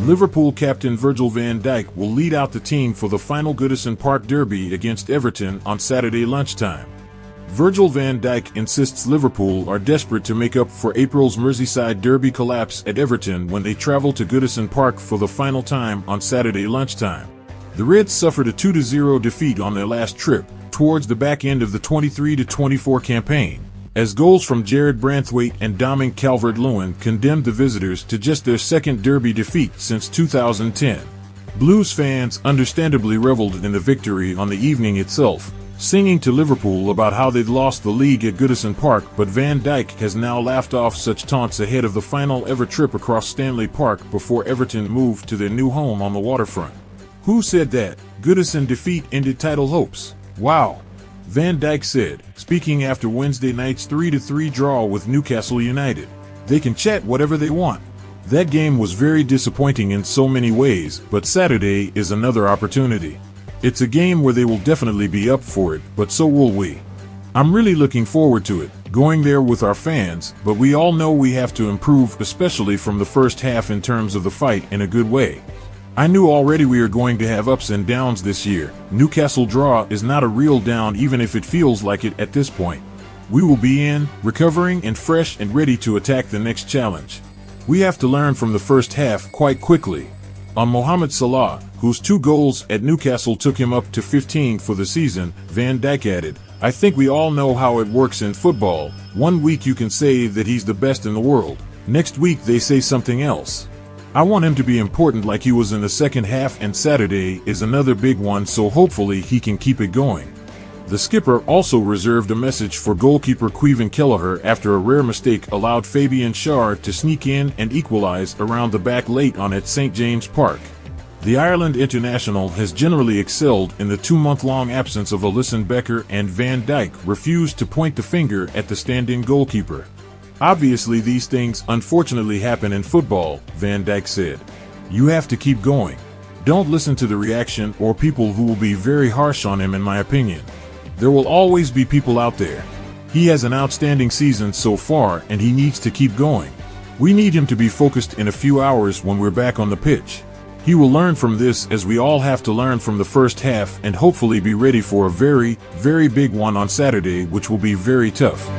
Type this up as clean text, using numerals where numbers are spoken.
Liverpool captain Virgil van Dijk will lead out the team for the final Goodison Park derby against Everton on Saturday lunchtime. Virgil van Dijk insists Liverpool are desperate to make up for April's Merseyside derby collapse at Everton when they travel to Goodison Park for the final time on Saturday lunchtime. The Reds suffered a 2-0 defeat on their last trip, towards the back end of the 23-24 campaign, as goals from Jared Branthwaite and Dominic Calvert-Lewin condemned the visitors to just their second derby defeat since 2010. Blues fans understandably reveled in the victory on the evening itself, singing to Liverpool about how they'd lost the league at Goodison Park, but Van Dijk has now laughed off such taunts ahead of the final ever trip across Stanley Park before Everton moved to their new home on the waterfront. Who said that Goodison defeat ended title hopes? Wow, Van Dijk said, speaking after Wednesday night's 3-3 draw with Newcastle United. They can chat whatever they want. That game was very disappointing in so many ways, but Saturday is another opportunity. It's a game where they will definitely be up for it, but so will we. I'm really looking forward to it, going there with our fans, but we all know we have to improve, especially from the first half in terms of the fight, in a good way. I knew already we are going to have ups and downs this year. Newcastle draw is not a real down, even if it feels like it at this point. We will be in, recovering and fresh and ready to attack the next challenge. We have to learn from the first half quite quickly. On Mohamed Salah, whose 2 goals at Newcastle took him up to 15 for the season, Van Dijk added, "I think we all know how it works in football. One week you can say that he's the best in the world. Next week they say something else. I want him to be important like he was in the second half, and Saturday is another big one, so hopefully he can keep it going." The skipper also reserved a message for goalkeeper Caoimhin Kelleher after a rare mistake allowed Fabian Schär to sneak in and equalize around the back late on at St James Park. The Ireland international has generally excelled in the 2-month-long absence of Alisson Becker, and Van Dijk refused to point the finger at the stand-in goalkeeper. "Obviously these things unfortunately happen in football," Van Dijk said. "You have to keep going. Don't listen to the reaction or people who will be very harsh on him, in my opinion. There will always be people out there. He has an outstanding season so far and he needs to keep going. We need him to be focused in a few hours when we're back on the pitch. He will learn from this, as we all have to learn from the first half, and hopefully be ready for a very, very big one on Saturday, which will be very tough."